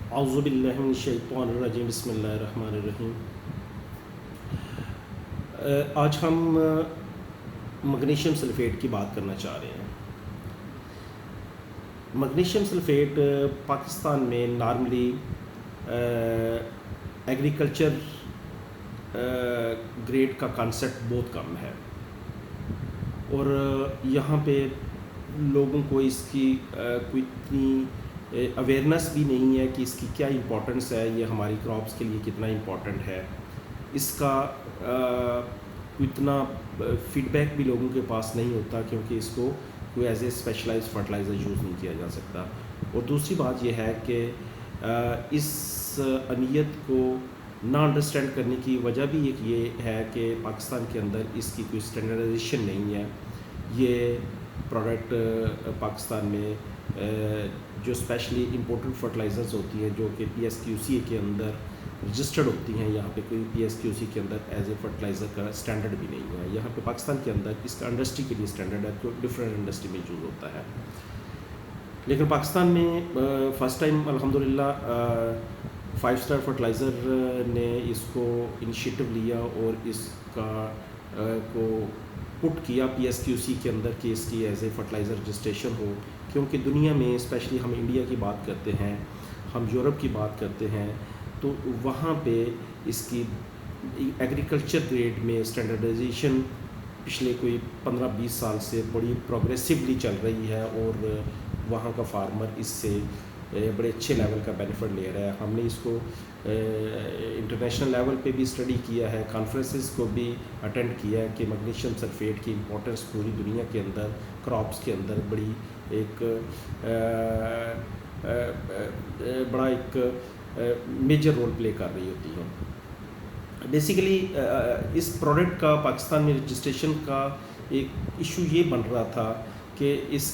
औज़ुबिल्लाहि मिनश्शैतानिर्रजीम बिस्मिल्लाहिर्रहमानिर्रहीम। आज हम मैग्नीशियम सल्फ़ेट की बात करना चाह रहे हैं। मैग्नीशियम सल्फ़ेट पाकिस्तान में नॉर्मली एग्रीकल्चर ग्रेड का कंसेप्ट बहुत कम है और यहाँ पे लोगों को इसकी कोई इतनी अवेयरनेस भी नहीं है कि इसकी क्या इम्पोर्टेंस है, ये हमारी क्रॉप्स के लिए कितना इम्पोर्टेंट है। इसका इतना फीडबैक भी लोगों के पास नहीं होता क्योंकि इसको कोई as a specialised fertiliser use नहीं किया जा सकता। और दूसरी बात यह है कि इस अनियत को ना अंडरस्टैंड करने की वजह भी एक ये है कि पाकिस्तान के अंदर इसकी कोई स्टैंडर्डाइजेशन नहीं है। ये प्रोडक्ट पाकिस्तान में जो स्पेशली इम्पोर्टेड फर्टिलाइज़र्स होती हैं जो कि PSQC के अंदर रजिस्टर्ड होती हैं, यहाँ पे कोई PSQC के अंदर एज ए फर्टिलाइज़र का स्टैंडर्ड भी नहीं है। यहाँ पे पाकिस्तान के अंदर इसका इंडस्ट्री के लिए स्टैंडर्ड है तो डिफरेंट इंडस्ट्री में यूज़ होता है। लेकिन पाकिस्तान में फ़र्स्ट टाइम अल्हम्दुलिल्लाह 5 स्टार फर्टिलाइज़र ने इसको इनिशिएटिव लिया और इसका को पुट किया PSQC के अंदर कि इसकी एज ए फर्टिलाइज़र रजिस्ट्रेशन हो। क्योंकि दुनिया में स्पेशली हम इंडिया की बात करते हैं, हम यूरोप की बात करते हैं, तो वहाँ पे इसकी एग्रीकल्चर ग्रेड में स्टैंडर्डाइजेशन पिछले कोई 15-20 साल से बड़ी प्रोग्रेसिवली चल रही है और वहाँ का फार्मर इससे बड़े अच्छे लेवल का बेनिफिट ले रहा है। हमने इसको इंटरनेशनल लेवल पे भी स्टडी किया है, कॉन्फ्रेंसेस को भी अटेंड किया है कि मैग्नीशियम सल्फेट की इम्पोर्टेंस पूरी दुनिया के अंदर क्रॉप्स के अंदर बड़ी एक बड़ा एक मेजर रोल प्ले कर रही होती है। बेसिकली इस प्रोडक्ट का पाकिस्तान में रजिस्ट्रेशन का एक इशू ये बन रहा था कि इस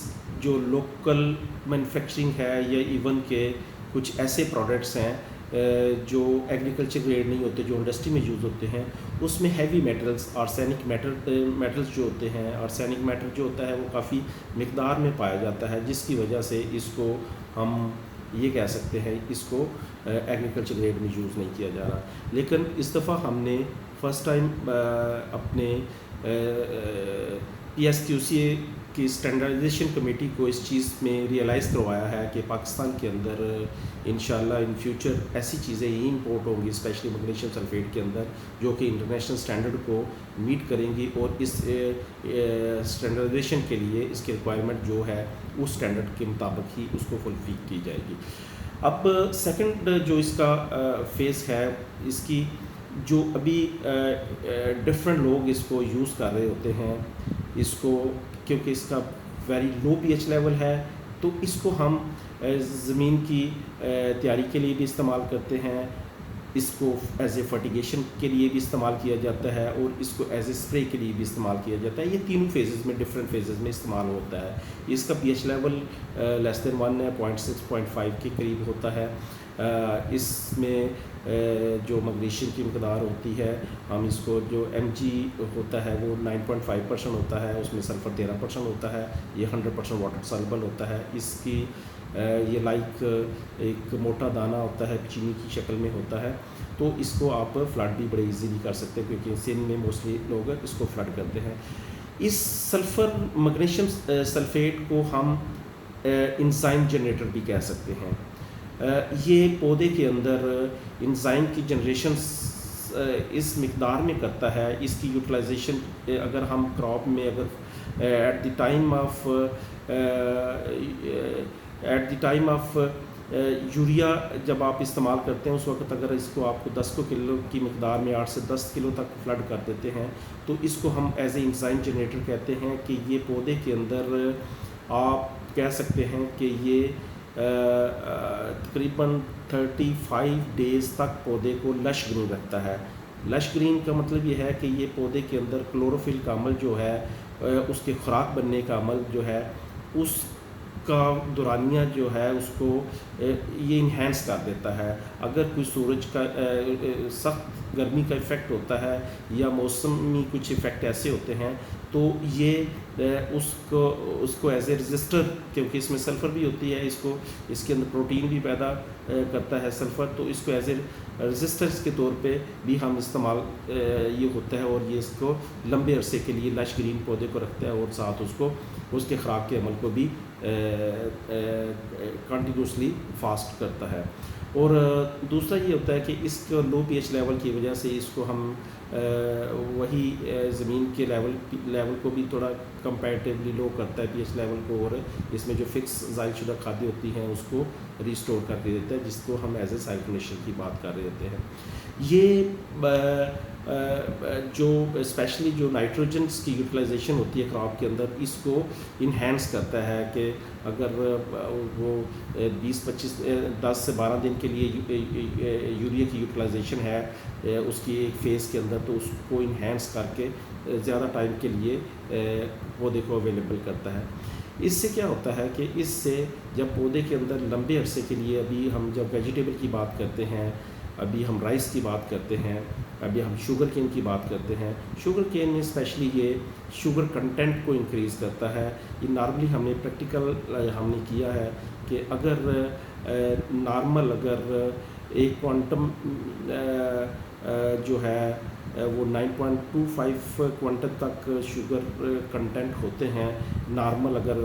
जो लोकल मैन्युफैक्चरिंग है या इवन के कुछ ऐसे प्रोडक्ट्स हैं जो एग्रीकल्चर ग्रेड नहीं होते, जो इंडस्ट्री में यूज़ होते हैं, उसमें हैवी मेटल्स आर्सेनिक मेटल्स जो होते हैं, आर्सेनिक मैटर जो होता है वो काफ़ी मिकदार में पाया जाता है, जिसकी वजह से इसको हम ये कह सकते हैं इसको एग्रीकल्चर ग्रेड में यूज़ नहीं किया जा रहा। लेकिन इस दफ़ा हमने फ़र्स्ट टाइम अपने PSQC की स्टैंडर्डाइजेशन कमेटी को इस चीज़ में रियलाइज़ करवाया है कि पाकिस्तान के अंदर इंशाल्लाह इन फ्यूचर ऐसी चीज़ें ही इंपोर्ट होंगी, स्पेशली मैग्नीशियम सल्फेट के अंदर, जो कि इंटरनेशनल स्टैंडर्ड को मीट करेंगी और इस स्टैंडर्डाइजेशन के लिए इसकी रिक्वायरमेंट जो है उस स्टैंडर्ड के मुताबिक ही उसको फुलफिल की जाएगी। अब सेकंड जो इसका फेज़ है, इसकी जो अभी डिफरेंट लोग इसको यूज़ कर रहे होते हैं, इसको क्योंकि इसका वेरी लो pH लेवल है तो इसको हम ज़मीन की तैयारी के लिए भी इस्तेमाल करते हैं, इसको एज ए फर्टिगेशन के लिए भी इस्तेमाल किया जाता है और इसको एज ए स्प्रे के लिए भी इस्तेमाल किया जाता है। ये तीनों फेजेस में डिफरेंट फेजेस में इस्तेमाल होता है। इसका pH लेवल लेस देन 1 है, 0.6 0.5 के करीब होता है। इसमें जो मैग्नीशियम की मकदार होती है, हम इसको जो Mg होता है वो 9.5% होता है, उसमें सल्फ़र 13% होता है, ये 100% वाटर सॉल्युबल होता है। इसकी ये लाइक एक मोटा दाना होता है, चीनी की शक्ल में होता है, तो इसको आप फ्लड भी बड़े इजीली कर सकते हैं क्योंकि सिंध में मोस्टली लोग इसको फ्लड करते हैं। इस सल्फ़र मैग्नीशियम सल्फ़ेट को हम इंजाइम जनरेटर भी कह सकते हैं। ये पौधे के अंदर इंजाइम की जनरेशन इस मिकदार में करता है। इसकी यूटिलाइजेशन अगर हम क्रॉप में अगर at the time of urea जब आप इस्तेमाल करते हैं उस वक्त अगर इसको आपको 10 किलो की मकदार में 8 से 10 किलो तक फ्लड कर देते हैं तो इसको हम एज ए इंजाइम जनरेटर कहते हैं कि ये पौधे के अंदर आप कह सकते हैं कि ये तकरीबन 35 डेज़ तक पौधे को लश ग्रीन रखता है। लश ग्रीन का मतलब ये है कि ये पौधे के अंदर क्लोरोफिल का अमल जो है उसके खुराक बनने का अमल जो है उस का दौरानिया जो है उसको ये इन्हेंस कर देता है। अगर कोई सूरज का सख्त गर्मी का इफ़ेक्ट होता है या मौसमी कुछ इफ़ेक्ट ऐसे होते हैं तो ये उसको एज ए रजिस्टर, क्योंकि इसमें सल्फ़र भी होती है, इसके अंदर प्रोटीन भी पैदा करता है सल्फ़र, तो इसको एज ए रजिस्टर्स के तौर पे भी हम इस्तेमाल ये होता है और ये इसको लंबे अरसे के लिए लश ग्रीन पौधे को रखता है और साथ उसके ख़ुराक के अमल को भी कंटिन्यूसली फास्ट करता है। और दूसरा ये होता है कि इसको लो पीएच लेवल की वजह से इसको हम वही ज़मीन के लेवल को भी थोड़ा कंपैरेटिवली लो करता है पीएच लेवल को, और इसमें जो फिक्स ज़ाइलशुदा खाद्य होती हैं उसको रिस्टोर करके देता है, जिसको हम एज ए साइल कंडीशन की बात कर रहे होते हैं। ये जो स्पेशली जो नाइट्रोजन्स की यूटिलाइजेशन होती है क्रॉप के अंदर, इसको इन्हेंस करता है कि अगर वो 10 से 12 दिन के लिए यूरिया की यूटिलाइजेशन है उसकी एक फ़ेज़ के अंदर, तो उसको इन्हेंस करके ज़्यादा टाइम के लिए पौधे को अवेलेबल करता है। इससे क्या होता है कि इससे जब पौधे के अंदर लंबे अरसे के लिए, अभी हम जब वेजिटेबल की बात करते हैं, अभी हम राइस की बात करते हैं, अभी हम शुगर केन की बात करते हैं, शुगर केन में स्पेशली ये शुगर कंटेंट को इंक्रीज़ करता है। ये नॉर्मली हमने प्रैक्टिकल हमने किया है कि अगर नॉर्मल अगर एक क्वांटम जो है वो 9.25 क्वांटम तक शुगर कंटेंट होते हैं नॉर्मल अगर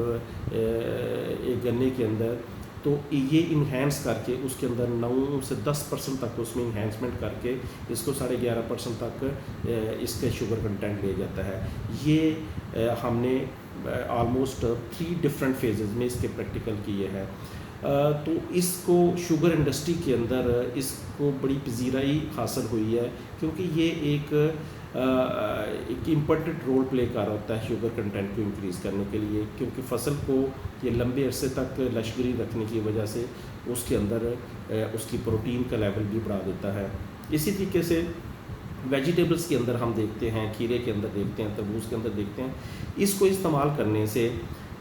एक गन्ने के अंदर, तो ये इन्हेंस करके उसके अंदर 9 से 10% तक उसमें इन्हेंसमेंट करके इसको 11.5% तक इसके शुगर कंटेंट ले जाता है। ये हमने ऑलमोस्ट 3 डिफरेंट फेजेस में इसके प्रैक्टिकल किए हैं। तो इसको शुगर इंडस्ट्री के अंदर इसको बड़ी पजीराई हासिल हुई है, क्योंकि ये एक इम्पोर्टेंट रोल प्ले कर रहा होता है शुगर कंटेंट को इंक्रीज़ करने के लिए, क्योंकि फसल को ये लंबे अरसे तक लशगरी रखने की वजह से उसके अंदर उसकी प्रोटीन का लेवल भी बढ़ा देता है। इसी तरीके से वेजिटेबल्स के अंदर हम देखते हैं, खीरे के अंदर देखते हैं, तरबूज के अंदर देखते हैं, इसको इस्तेमाल करने से